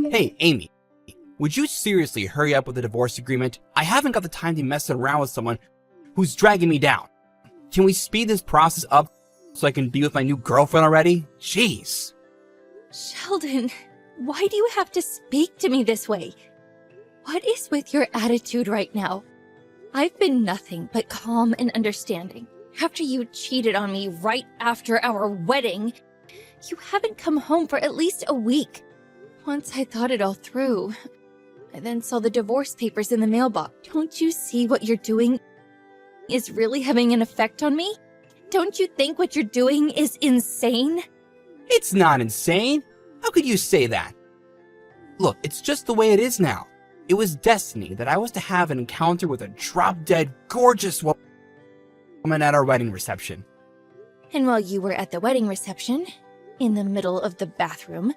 Hey, Amy, would you seriously hurry up with the divorce agreement? I haven't got the time to mess around with someone who's dragging me down. Can we speed this process up so I can be with my new girlfriend already? Jeez. Sheldon, why do you have to speak to me this way? What is with your attitude right now? I've been nothing but calm and understanding. After you cheated on me right after our wedding, you haven't come home for at least a week. Once I thought it all through, I then saw the divorce papers in the mailbox. Don't you see what you're doing is really having an effect on me? Don't you think what you're doing is insane? It's not insane. How could you say that? Look, it's just the way it is now. It was destiny that I was to have an encounter with a drop-dead gorgeous woman at our wedding reception. And while you were at the wedding reception, in the middle of the bathroom,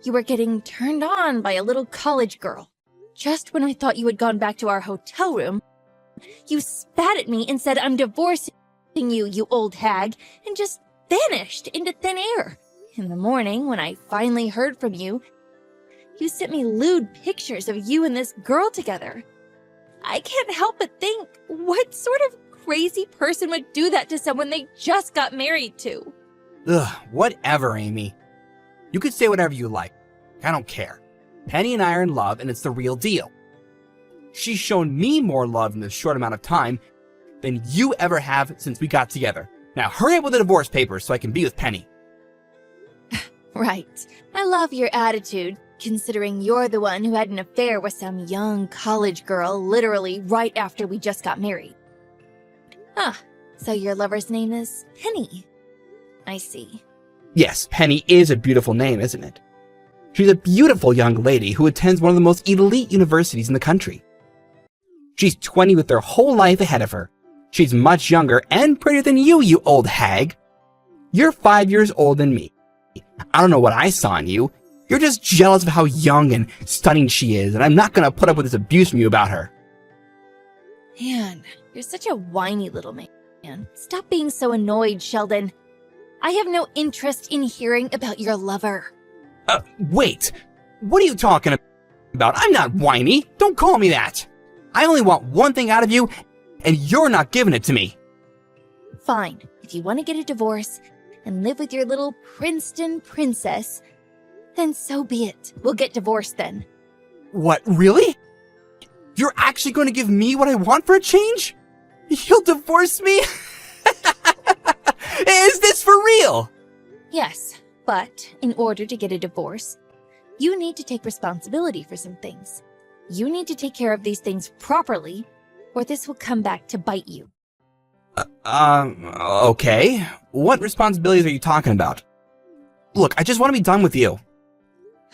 you were getting turned on by a little college girl. Just when I thought you had gone back to our hotel room, you spat at me and said I'm divorcing you, you old hag, and just vanished into thin air. In the morning, when I finally heard from you, you sent me lewd pictures of you and this girl together. I can't help but think, what sort of crazy person would do that to someone they just got married to? Ugh, whatever, Amy. You could say whatever you like. I don't care. Penny and I are in love, and it's the real deal. She's shown me more love in this short amount of time than you ever have since we got together. Now hurry up with the divorce papers so I can be with Penny. Right. I love your attitude, considering you're the one who had an affair with some young college girl literally right after we just got married. Ah, so your lover's name is Penny. I see. Yes, Penny is a beautiful name, isn't it? She's a beautiful young lady who attends one of the most elite universities in the country. She's 20 with her whole life ahead of her. She's much younger and prettier than you old hag. You're 5 years older than me. I don't know what I saw in you. You're just jealous of how young and stunning she is, and I'm not gonna put up with this abuse from you about her. Man, you're such a whiny little man. Stop being so annoyed, Sheldon. I have no interest in hearing about your lover. Wait. What are you talking about? I'm not whiny. Don't call me that. I only want one thing out of you, and you're not giving it to me. Fine. If you want to get a divorce and live with your little Princeton princess, then so be it. We'll get divorced then. What, really? You're actually going to give me what I want for a change? You'll divorce me? Is this for real? Yes, but in order to get a divorce, you need to take responsibility for some things. You need to take care of these things properly, or this will come back to bite you. Okay. What responsibilities are you talking about? Look, I just want to be done with you.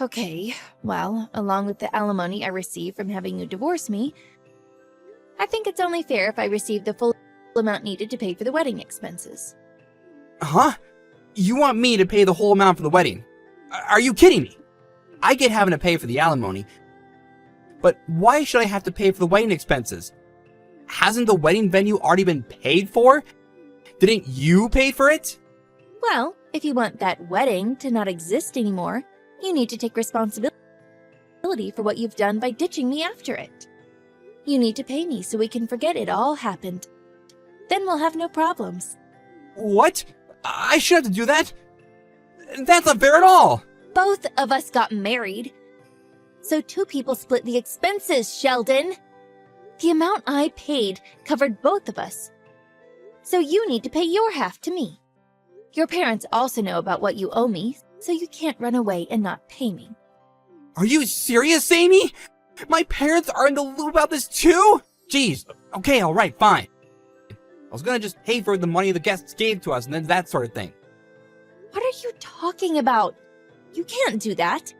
Okay, well, along with the alimony I receive from having you divorce me, I think it's only fair if I receive the full amount needed to pay for the wedding expenses. Huh? You want me to pay the whole amount for the wedding? Are you kidding me? I get having to pay for the alimony, but why should I have to pay for the wedding expenses? Hasn't the wedding venue already been paid for? Didn't you pay for it? Well, if you want that wedding to not exist anymore, you need to take responsibility for what you've done by ditching me after it. You need to pay me so we can forget it all happened. Then we'll have no problems. What? I should have to do that? That's not fair at all. Both of us got married, so two people split the expenses, Sheldon. The amount I paid covered both of us, so you need to pay your half to me. Your parents also know about what you owe me, so you can't run away and not pay me. Are you serious, Amy? My parents are in the loop about this too? Jeez. Okay, alright, fine. I was gonna just pay for the money the guests gave to us and then that sort of thing. What are you talking about? You can't do that.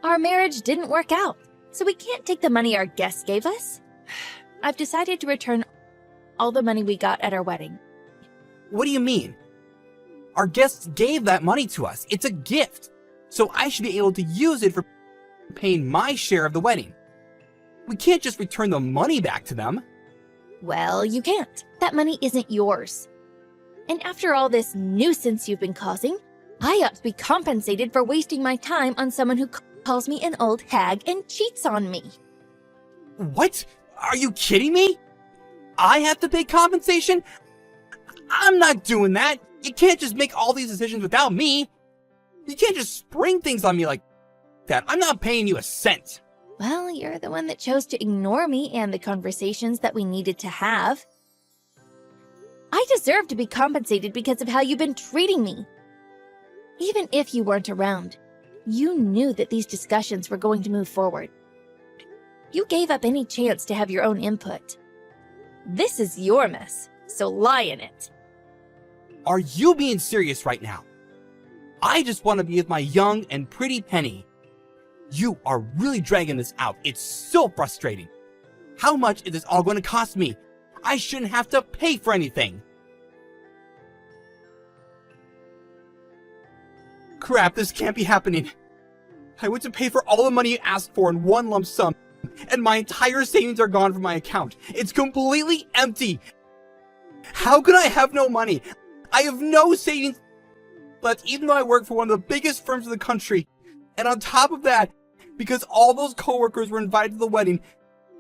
Our marriage didn't work out, so we can't take the money our guests gave us. I've decided to return all the money we got at our wedding. What do you mean? Our guests gave that money to us. It's a gift. So I should be able to use it for paying my share of the wedding. We can't just return the money back to them. Well, you can't. That money isn't yours. And after all this nuisance you've been causing, I ought to be compensated for wasting my time on someone who calls me an old hag and cheats on me. What? Are you kidding me? I have to pay compensation? I'm not doing that. You can't just make all these decisions without me. You can't just spring things on me like that. I'm not paying you a cent. Well, you're the one that chose to ignore me and the conversations that we needed to have. I deserve to be compensated because of how you've been treating me. Even if you weren't around, you knew that these discussions were going to move forward. You gave up any chance to have your own input. This is your mess, so lie in it. Are you being serious right now? I just want to be with my young and pretty Penny. You are really dragging this out. It's so frustrating. How much is this all going to cost me? I shouldn't have to pay for anything. Crap, this can't be happening. I went to pay for all the money you asked for in one lump sum, and my entire savings are gone from my account. It's completely empty. How could I have no money? I have no savings left, even though I work for one of the biggest firms in the country. And on top of that, because all those coworkers were invited to the wedding,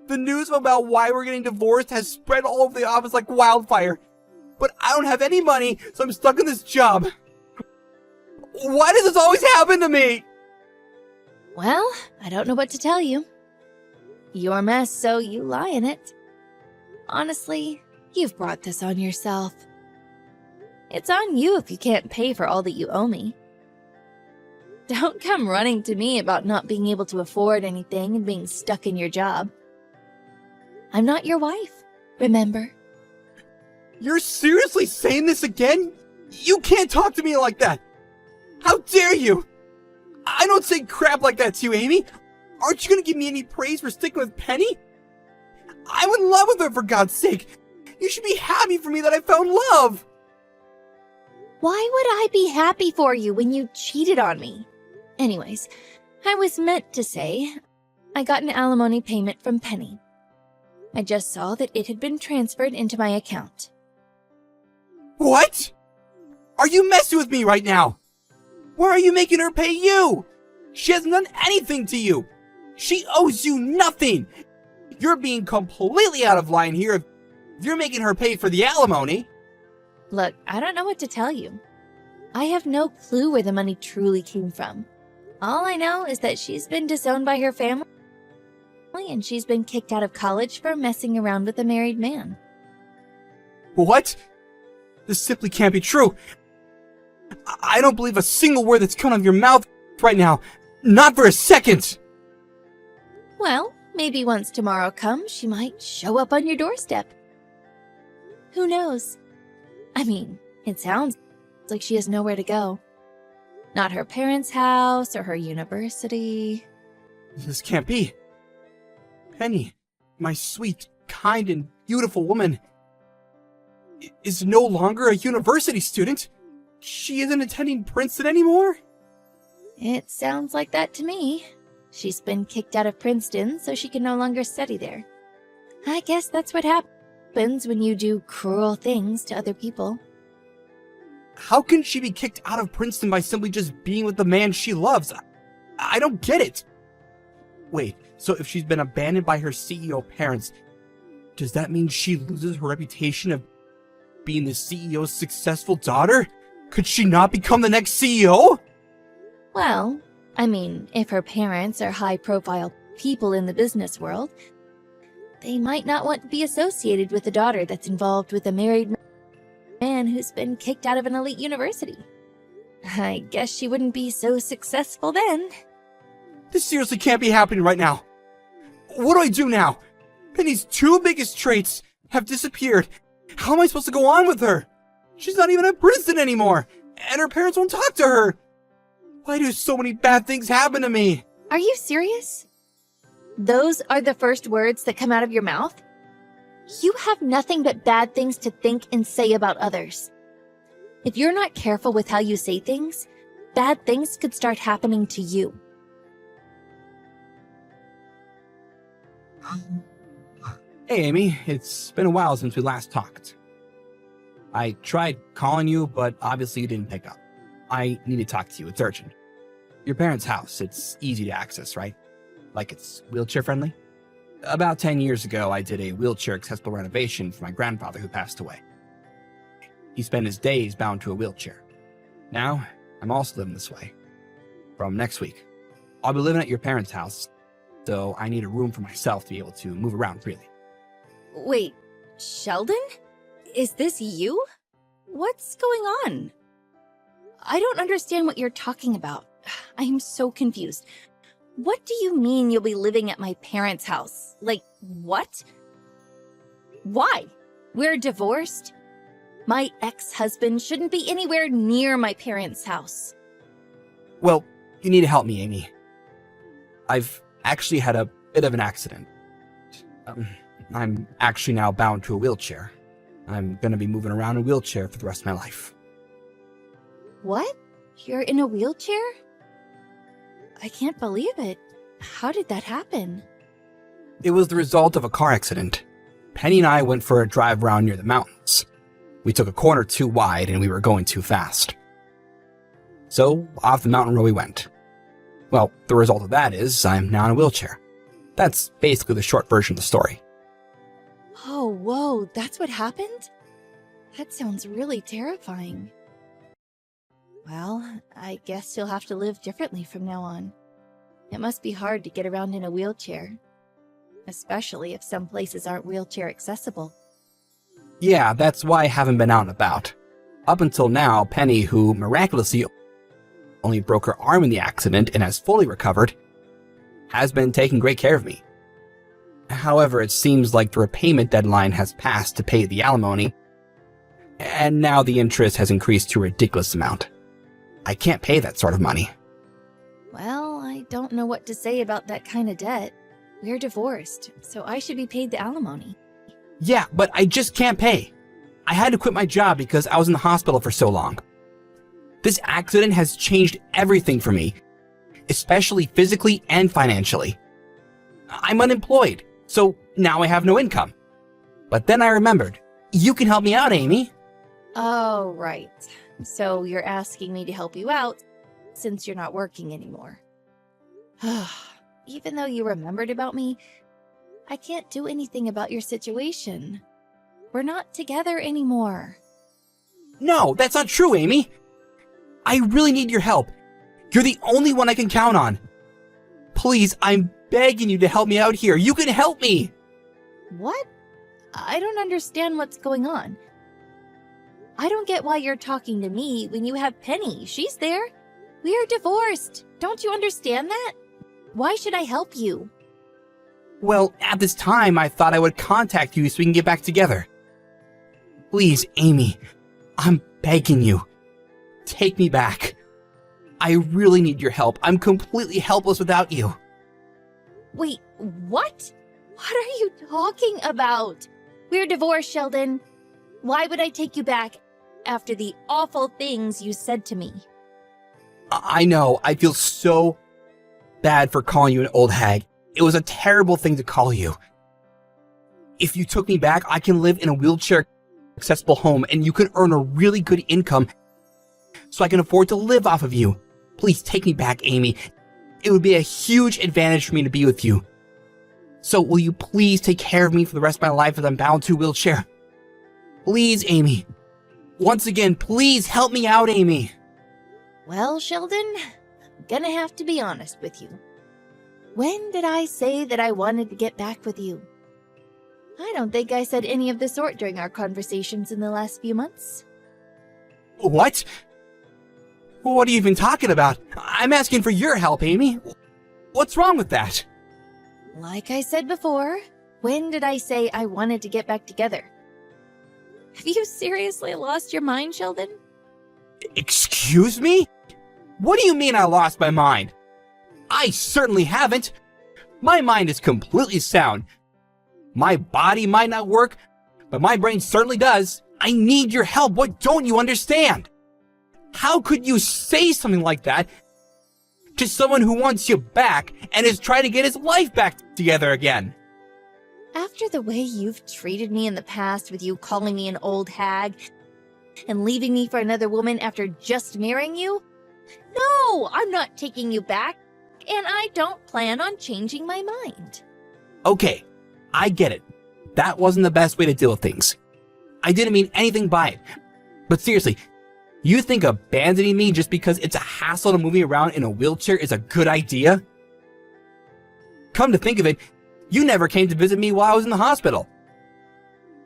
the news about why we're getting divorced has spread all over the office like wildfire. But I don't have any money, so I'm stuck in this job. Why does this always happen to me? Well, I don't know what to tell you. Your mess, so you lie in it. Honestly, you've brought this on yourself. It's on you if you can't pay for all that you owe me. Don't come running to me about not being able to afford anything and being stuck in your job. I'm not your wife, remember? You're seriously saying this again? You can't talk to me like that. How dare you? I don't say crap like that to you, Amy. Aren't you gonna give me any praise for sticking with Penny? I'm in love with her, for God's sake. You should be happy for me that I found love. Why would I be happy for you when you cheated on me? Anyways, I was meant to say I got an alimony payment from Penny. I just saw that it had been transferred into my account. What? Are you messing with me right now? Why are you making her pay you? She hasn't done anything to you. She owes you nothing. You're being completely out of line here if you're making her pay for the alimony. Look, I don't know what to tell you. I have no clue where the money truly came from. All I know is that she's been disowned by her family and she's been kicked out of college for messing around with a married man. What? This simply can't be true. I don't believe a single word that's coming out of your mouth right now. Not for a second. Well, maybe once tomorrow comes, she might show up on your doorstep. Who knows? I mean, it sounds like she has nowhere to go. Not her parents' house or her university. This can't be. Penny, my sweet, kind, and beautiful woman, is no longer a university student. She isn't attending Princeton anymore? It sounds like that to me. She's been kicked out of Princeton, so she can no longer study there. I guess that's what happens when you do cruel things to other people. How can she be kicked out of Princeton by simply just being with the man she loves? I don't get it. Wait, so if she's been abandoned by her CEO parents, does that mean she loses her reputation of being the CEO's successful daughter? Could she not become the next CEO? Well, I mean, if her parents are high-profile people in the business world, they might not want to be associated with a daughter that's involved with a married man who's been kicked out of an elite university. I guess she wouldn't be so successful then. This seriously can't be happening right now. What do I do now? Penny's two biggest traits have disappeared. How am I supposed to go on with her? She's not even at Princeton anymore, and her parents won't talk to her. Why do so many bad things happen to me? Are you serious? Those are the first words that come out of your mouth? You have nothing but bad things to think and say about others. If you're not careful with how you say things, bad things could start happening to you. Hey, Amy, it's been a while since we last talked. I tried calling you, but obviously you didn't pick up. I need to talk to you. It's urgent. Your parents' house, it's easy to access, right? Like it's wheelchair friendly? About 10 years ago, I did a wheelchair accessible renovation for my grandfather who passed away. He spent his days bound to a wheelchair. Now, I'm also living this way. From next week, I'll be living at your parents' house, so I need a room for myself to be able to move around freely. Wait, Sheldon? Is this you? What's going on? I don't understand what you're talking about. I'm so confused. What do you mean you'll be living at my parents' house? Like, what? Why? We're divorced? My ex-husband shouldn't be anywhere near my parents' house. Well, you need to help me, Amy. I've actually had a bit of an accident. I'm actually now bound to a wheelchair. I'm gonna be moving around in a wheelchair for the rest of my life. What? You're in a wheelchair? I can't believe it. How did that happen? It was the result of a car accident. Penny and I went for a drive around near the mountains. We took a corner too wide and we were going too fast. So, off the mountain road we went. Well, the result of that is I'm now in a wheelchair. That's basically the short version of the story. Oh, whoa, that's what happened? That sounds really terrifying. Well, I guess you'll have to live differently from now on. It must be hard to get around in a wheelchair, especially if some places aren't wheelchair accessible. Yeah, that's why I haven't been out and about. Up until now, Penny, who miraculously only broke her arm in the accident and has fully recovered, has been taking great care of me. However, it seems like the repayment deadline has passed to pay the alimony, and now the interest has increased to a ridiculous amount. I can't pay that sort of money. Well, I don't know what to say about that kind of debt. We're divorced, so I should be paid the alimony. Yeah, but I just can't pay. I had to quit my job because I was in the hospital for so long. This accident has changed everything for me, especially physically and financially. I'm unemployed, so now I have no income. But then I remembered, you can help me out, Amy. Oh, right. So you're asking me to help you out since you're not working anymore. Even though you remembered about me, I can't do anything about your situation. We're not together anymore. No, that's not true, Amy. I really need your help. You're the only one I can count on. Please, I'm begging you to help me out here. You can help me. What? I don't understand what's going on. I don't get why you're talking to me when you have Penny. She's there. We're divorced. Don't you understand that? Why should I help you? Well, at this time, I thought I would contact you so we can get back together. Please, Amy, I'm begging you. Take me back. I really need your help. I'm completely helpless without you. Wait, what? What are you talking about? We're divorced, Sheldon. Why would I take you back after the awful things you said to me? I know. I feel so bad for calling you an old hag. It was a terrible thing to call you. If you took me back, I can live in a wheelchair-accessible home and you can earn a really good income so I can afford to live off of you. Please take me back, Amy. It would be a huge advantage for me to be with you. So will you please take care of me for the rest of my life as I'm bound to a wheelchair? Please, Amy. Once again, please help me out, Amy. Well, Sheldon, I'm gonna have to be honest with you. When did I say that I wanted to get back with you? I don't think I said any of the sort during our conversations in the last few months. What? What are you even talking about? I'm asking for your help, Amy. What's wrong with that? Like I said before, when did I say I wanted to get back together? Have you seriously lost your mind, Sheldon? Excuse me? What do you mean I lost my mind? I certainly haven't. My mind is completely sound. My body might not work, but my brain certainly does. I need your help. What don't you understand? How could you say something like that to someone who wants you back and is trying to get his life back together again? After the way you've treated me in the past with you calling me an old hag, and leaving me for another woman after just marrying you? No, I'm not taking you back, and I don't plan on changing my mind. Okay, I get it. That wasn't the best way to deal with things. I didn't mean anything by it. But seriously, you think abandoning me just because it's a hassle to move me around in a wheelchair is a good idea? Come to think of it, you never came to visit me while I was in the hospital.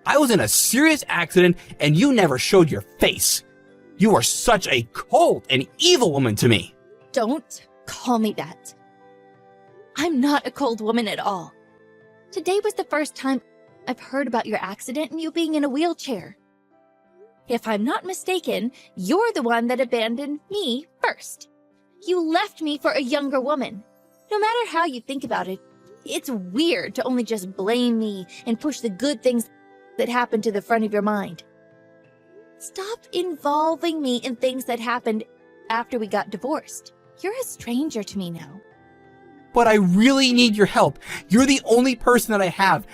I was in a serious accident and you never showed your face. You are such a cold and evil woman to me. Don't call me that. I'm not a cold woman at all. Today was the first time I've heard about your accident and you being in a wheelchair. If I'm not mistaken, you're the one that abandoned me first. You left me for a younger woman. No matter how you think about it, it's weird to only just blame me and push the good things that happened to the front of your mind. Stop involving me in things that happened after we got divorced. You're a stranger to me now. But I really need your help. You're the only person that I have.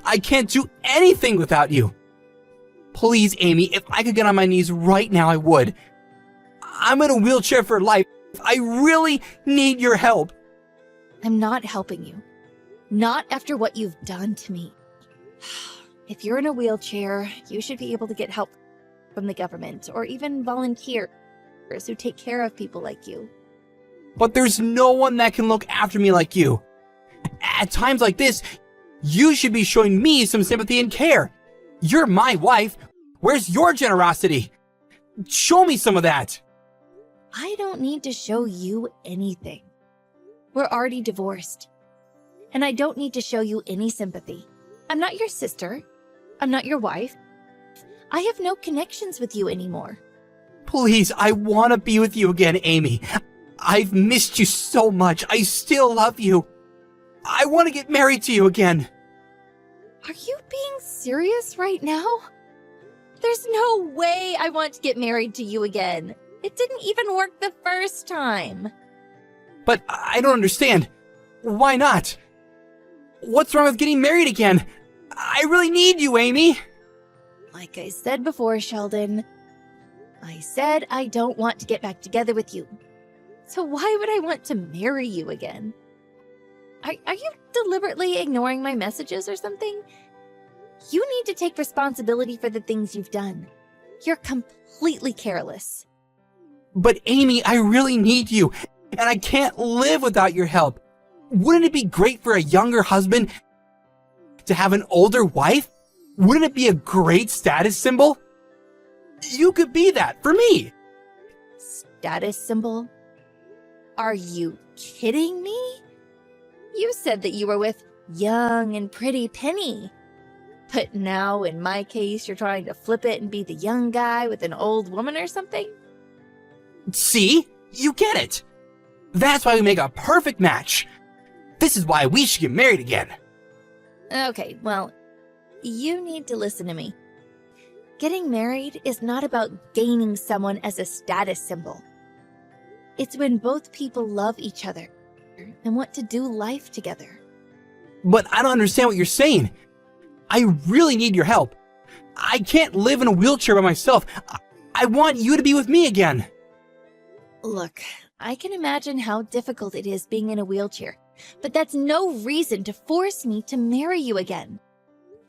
I can't do anything without you. Please, Amy, if I could get on my knees right now, I would. I'm in a wheelchair for life. I really need your help. I'm not helping you. Not after what you've done to me. If you're in a wheelchair, you should be able to get help from the government or even volunteers who take care of people like you. But there's no one that can look after me like you. At times like this, you should be showing me some sympathy and care. You're my wife. Where's your generosity? Show me some of that. I don't need to show you anything. We're already divorced. And I don't need to show you any sympathy. I'm not your sister. I'm not your wife. I have no connections with you anymore. Please, I want to be with you again, Amy. I've missed you so much. I still love you. I want to get married to you again. Are you being serious right now? There's no way I want to get married to you again. It didn't even work the first time. But I don't understand. Why not? What's wrong with getting married again? I really need you, Amy. Like I said before, Sheldon, I said I don't want to get back together with you. So why would I want to marry you again? Are you deliberately ignoring my messages or something? You need to take responsibility for the things you've done. You're completely careless. But Amy, I really need you, and I can't live without your help. Wouldn't it be great for a younger husband to have an older wife? Wouldn't it be a great status symbol? You could be that for me. Status symbol? Are you kidding me? You said that you were with young and pretty Penny. But now, in my case, you're trying to flip it and be the young guy with an old woman or something? See? You get it. That's why we make a perfect match. This is why we should get married again. Okay, well, you need to listen to me. Getting married is not about gaining someone as a status symbol. It's when both people love each other and want to do life together. But I don't understand what you're saying. I really need your help. I can't live in a wheelchair by myself. I want you to be with me again. Look, I can imagine how difficult it is being in a wheelchair, but that's no reason to force me to marry you again.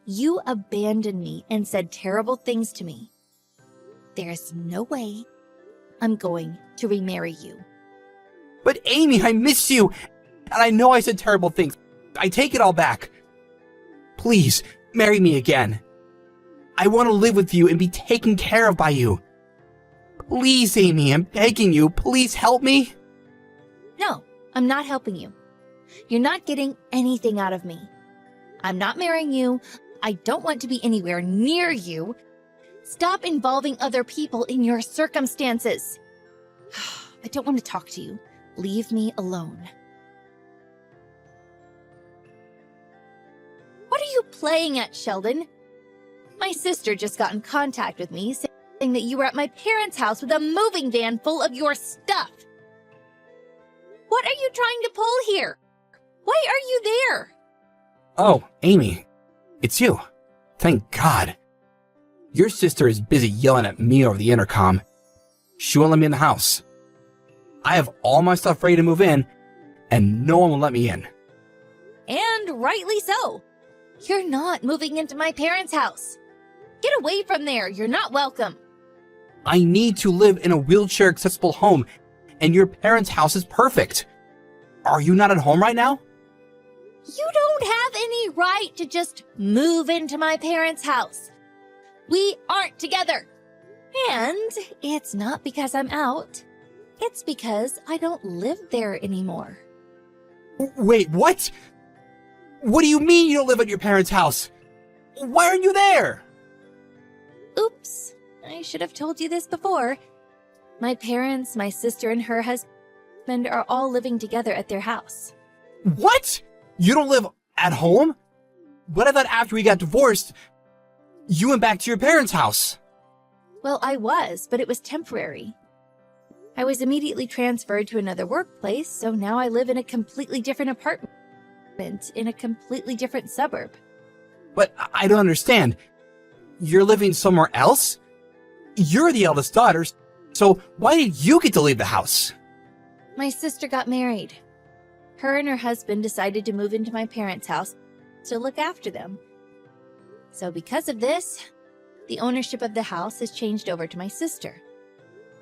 You abandoned me and said terrible things to me. There's no way I'm going to remarry you. But Amy, I miss you. And I know I said terrible things. I take it all back. Please, marry me again. I want to live with you and be taken care of by you. Please, Amy, I'm begging you. Please help me. No, I'm not helping you. You're not getting anything out of me. I'm not marrying you. I don't want to be anywhere near you. Stop involving other people in your circumstances. I don't want to talk to you. Leave me alone. What are you playing at, Sheldon? My sister just got in contact with me saying that you were at my parents' house with a moving van full of your stuff. What are you trying to pull here? Why are you there? Oh, Amy, it's you. Thank God. Your sister is busy yelling at me over the intercom. She won't let me in the house. I have all my stuff ready to move in, and no one will let me in. And rightly so. You're not moving into my parents' house. Get away from there. You're not welcome. I need to live in a wheelchair-accessible home, and your parents' house is perfect. Are you not at home right now? You don't have any right to just move into my parents' house. We aren't together. And it's not because I'm out. It's because I don't live there anymore. Wait, what? What do you mean you don't live at your parents' house? Why aren't you there? Oops, I should have told you this before. My parents, my sister, and her husband are all living together at their house. What? You don't live at home? But I thought after we got divorced, you went back to your parents' house. Well, I was, but it was temporary. I was immediately transferred to another workplace, so now I live in a completely different apartment in a completely different suburb. But I don't understand. You're living somewhere else? You're the eldest daughter, so why did you get to leave the house? My sister got married. Her and her husband decided to move into my parents' house to look after them. So because of this, the ownership of the house has changed over to my sister.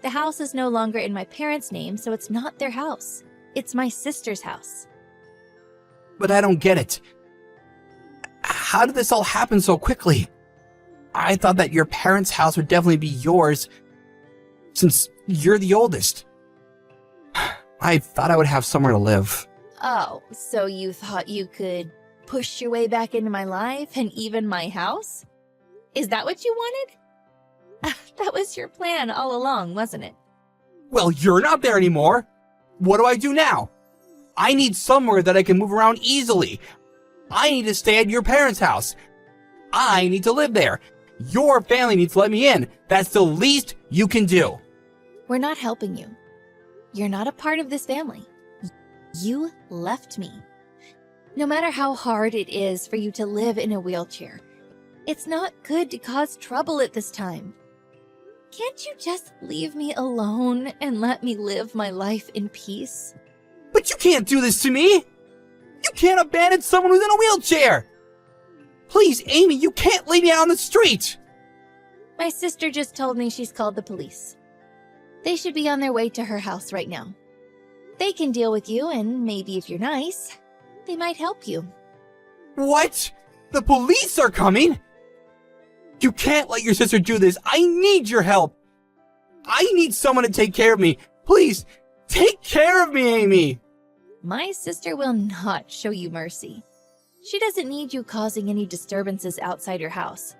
The house is no longer in my parents' name, so it's not their house. It's my sister's house. But I don't get it. How did this all happen so quickly? I thought that your parents' house would definitely be yours, since you're the oldest. I thought I would have somewhere to live. Oh, so you thought you could push your way back into my life and even my house? Is that what you wanted? That was your plan all along, wasn't it? Well, you're not there anymore. What do I do now? I need somewhere that I can move around easily. I need to stay at your parents' house. I need to live there. Your family needs to let me in. That's the least you can do. We're not helping you. You're not a part of this family. You left me. No matter how hard it is for you to live in a wheelchair, it's not good to cause trouble at this time. Can't you just leave me alone and let me live my life in peace? But you can't do this to me. You can't abandon someone who's in a wheelchair. Please, Amy, you can't leave me out on the street. My sister just told me she's called the police. They should be on their way to her house right now. They can deal with you, and maybe if you're nice, they might help you. What? The police are coming? You can't let your sister do this. I need your help. I need someone to take care of me. Please, take care of me, Amy. My sister will not show you mercy. She doesn't need you causing any disturbances outside her house.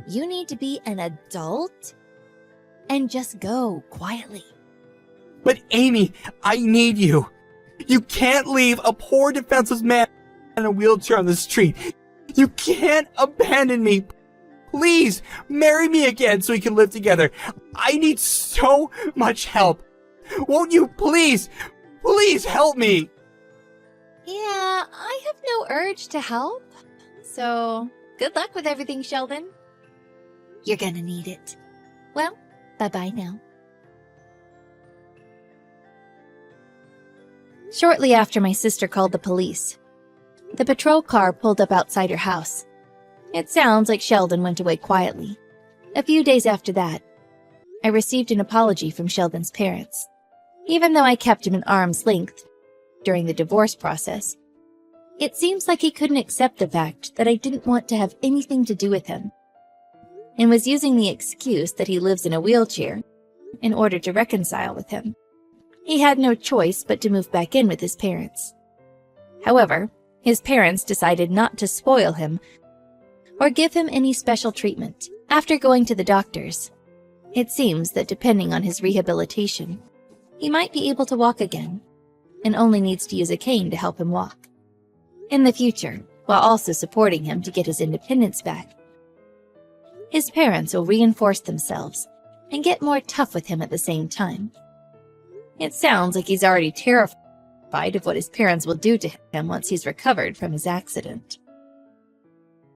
You need to be an adult and just go quietly. But Amy, I need you. You can't leave a poor defenseless man in a wheelchair on the street. You can't abandon me. Please, marry me again so we can live together. I need so much help. Won't you please help me? Yeah, I have no urge to help. So, good luck with everything, Sheldon. You're gonna need it. Well, bye-bye now. Shortly after my sister called the police, the patrol car pulled up outside her house. It sounds like Sheldon went away quietly. A few days after that, I received an apology from Sheldon's parents. Even though I kept him at arm's length during the divorce process, it seems like he couldn't accept the fact that I didn't want to have anything to do with him, and was using the excuse that he lives in a wheelchair in order to reconcile with him. He had no choice but to move back in with his parents. However, his parents decided not to spoil him or give him any special treatment. After going to the doctors, it seems that depending on his rehabilitation, he might be able to walk again, and only needs to use a cane to help him walk. In the future, while also supporting him to get his independence back, his parents will reinforce themselves and get more tough with him at the same time. It sounds like he's already terrified of what his parents will do to him once he's recovered from his accident.